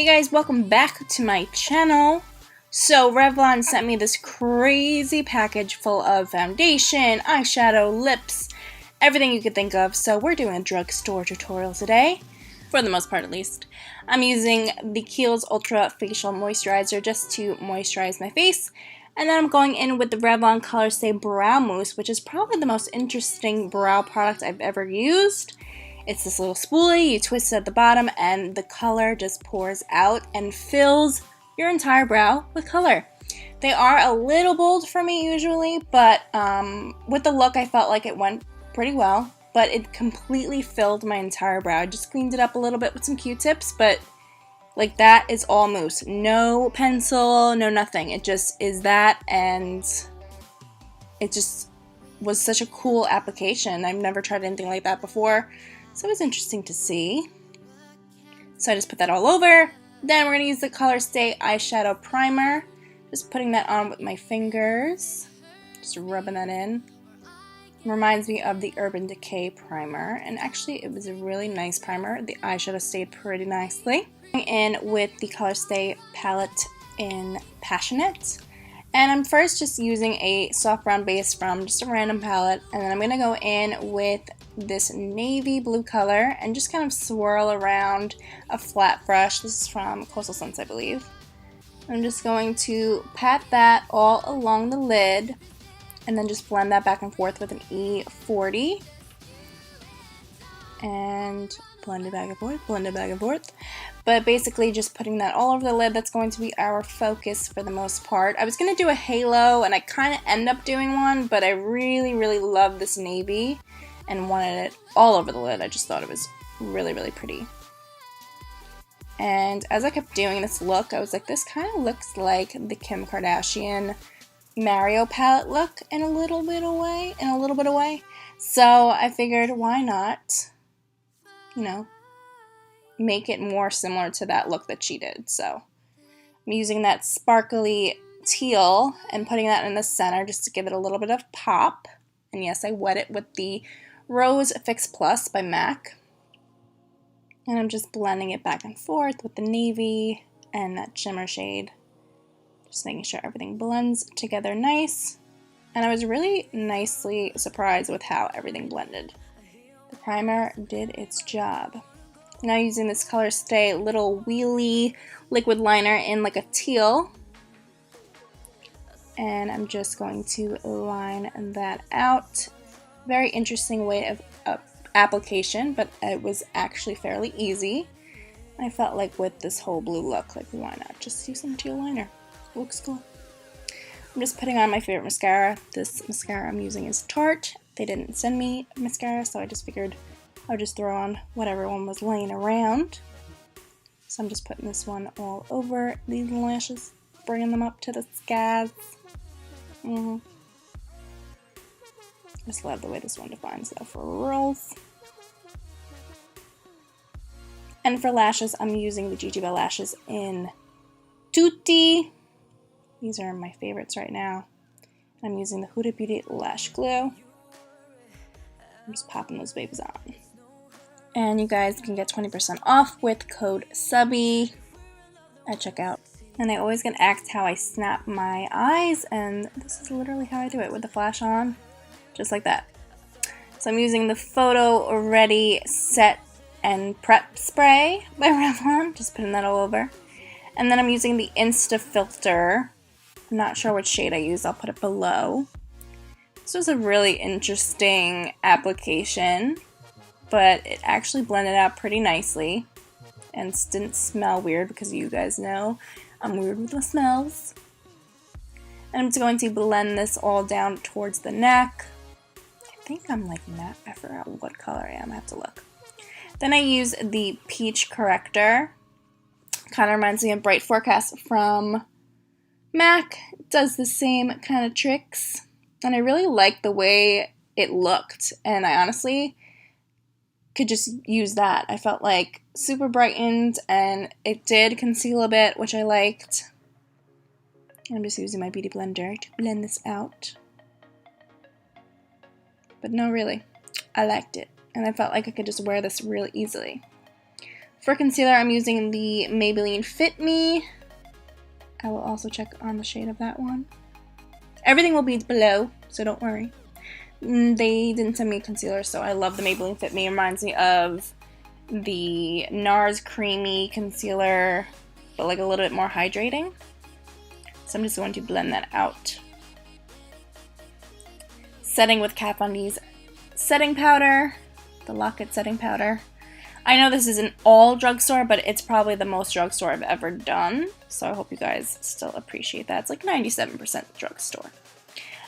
Hey guys, welcome back to my channel. So Revlon sent me this crazy package full of foundation, eyeshadow, lips, everything you could think of. So we're doing a drugstore tutorial today, for the most part at least. I'm using the Kiehl's Ultra Facial Moisturizer just to moisturize my face. And then I'm going in with the Revlon Color Stay Brow Mousse, which is probably the most interesting brow product I've ever used. It's this little spoolie, you twist it at the bottom, and the color just pours out and fills your entire brow with color. They are a little bold for me usually, but with the look I felt like it went pretty well. But it completely filled my entire brow. I just cleaned it up a little bit with some Q-tips, but like that is all mousse. No pencil, no nothing. It just is that, and it just was such a cool application. I've never tried anything like that before. So it was interesting to see. So I just put that all over. Then we're going to use the Color Stay Eyeshadow Primer. Just putting that on with my fingers. Just rubbing that in. Reminds me of the Urban Decay primer. And actually it was a really nice primer. The eyeshadow stayed pretty nicely. In with the Color Stay palette in Passionate. And I'm first just using a soft brown base from just a random palette. And then I'm going to go in with this navy blue color and just kind of swirl around a flat brush. This is from Coastal Scents, I believe. I'm just going to pat that all along the lid and then just blend that back and forth with an E40. And blend it back and forth, blend it back and forth. But basically just putting that all over the lid. That's going to be our focus for the most part. I was going to do a halo and I kind of end up doing one, but I really love this navy and wanted it all over the lid. I just thought it was really pretty. And as I kept doing this look, I was like, this kind of looks like the Kim Kardashian Mario palette look in a little bit of way. So I figured, why not, you know, make it more similar to that look that she did. So I'm using that sparkly teal and putting that in the center just to give it a little bit of pop. And yes, I wet it with the Rose Fix Plus by MAC. And I'm just blending it back and forth with the navy and that shimmer shade. Just making sure everything blends together nice. And I was really nicely surprised with how everything blended. The primer did its job. Now using this Color Stay little wheelie liquid liner in like a teal. And I'm just going to line that out. Very interesting way of application, but it was actually fairly easy. I felt like with this whole blue look, like why not just use some teal liner? Looks cool. I'm just putting on my favorite mascara. This mascara I'm using is Tarte. They didn't send me mascara, so I just figured I would just throw on whatever one was laying around. So I'm just putting this one all over these lashes, bringing them up to the skies. Just love the way this one defines though for rolls. And for lashes, I'm using the Gigi Bell lashes in Tutti. These are my favorites right now. I'm using the Huda Beauty Lash Glue. I'm just popping those babies on. And you guys can get 20% off with code SUBBY at checkout. And I always get asked how I snap my eyes, and this is literally how I do it with the flash on, just like that. So I'm using the Photo Ready Set and Prep Spray by Revlon, just putting that all over. And then I'm using the Insta Filter. I'm not sure which shade I use, I'll put it below. This was a really interesting application, but it actually blended out pretty nicely and didn't smell weird because you guys know I'm weird with the smells. And I'm just going to blend this all down towards the neck. I think I'm like matte. I forgot what color I am. I have to look. Then I use the Peach Corrector. Kind of reminds me of Bright Forecast from MAC. It does the same kind of tricks. And I really like the way it looked. And I honestly could just use that. I felt like super brightened, and it did conceal a bit, which I liked. I'm just using my beauty blender to blend this out. But no, really, I liked it, and I felt like I could just wear this really easily. For concealer, I'm using the Maybelline Fit Me. I will also check on the shade of that one. Everything will be below, so don't worry. They didn't send me a concealer, so I love the Maybelline Fit Me. It reminds me of the NARS Creamy Concealer, but like a little bit more hydrating. So I'm just going to blend that out. Setting with Kat Von D's setting powder, the Lock-It setting powder. I know this isn't all drugstore, but it's probably the most drugstore I've ever done. So I hope you guys still appreciate that. It's like 97% drugstore.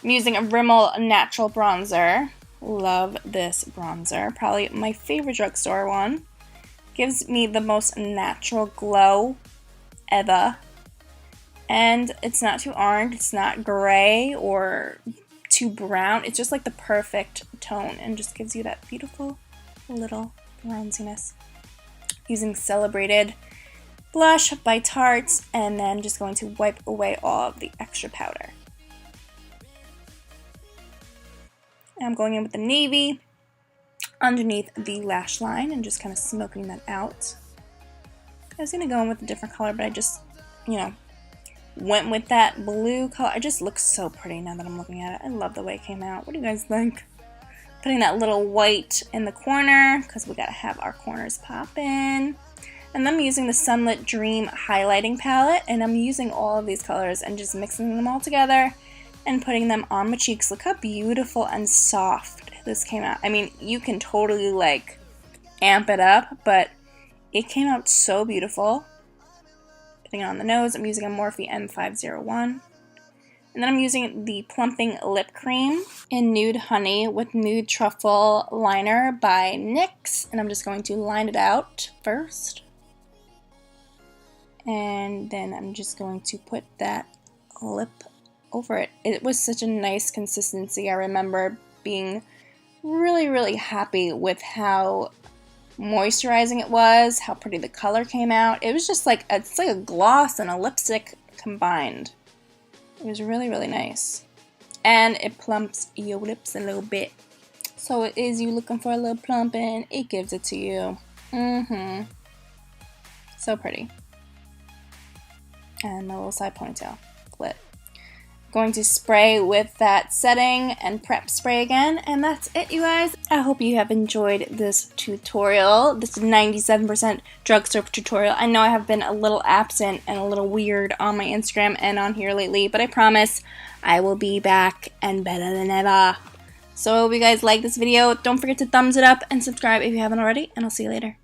I'm using a Rimmel Natural Bronzer. Love this bronzer. Probably my favorite drugstore one. Gives me the most natural glow ever. And it's not too orange, it's not gray or too brown. It's just like the perfect tone and just gives you that beautiful little bronziness. Using Celebrated blush by Tarte, and then just going to wipe away all of the extra powder. And I'm going in with the navy underneath the lash line and just kind of smoking that out. I was going to go in with a different color, but I just, you know, went with that blue color. It just looks so pretty now that I'm looking at it. I love the way it came out. What do you guys think? Putting that little white in the corner because we gotta have our corners poppin'. And then I'm using the Sunlit Dream highlighting palette, and I'm using all of these colors and just mixing them all together and putting them on my cheeks. Look how beautiful and soft this came out. I mean, you can totally like amp it up, but it came out so beautiful. Putting it on the nose, I'm using a Morphe M501. And then I'm using the Plumping Lip Cream in Nude Honey with Nude Truffle Liner by NYX. And I'm just going to line it out first. And then I'm just going to put that lip over it. It was such a nice consistency. I remember being really, really happy with how moisturizing it was, how pretty the color came out. It was just like, it's like a gloss and a lipstick combined. It was really, really nice. And it plumps your lips a little bit. So it is you looking for a little plumping, it gives it to you. So pretty. And my little side ponytail. Clip. Going to spray with that setting and prep spray again, and that's it, you guys. I hope you have enjoyed this tutorial, this 97% drugstore tutorial. I know I have been a little absent and a little weird on my Instagram and on here lately, but I promise I will be back and better than ever. So I hope you guys like this video. Don't forget to thumbs it up and subscribe if you haven't already, and I'll see you later.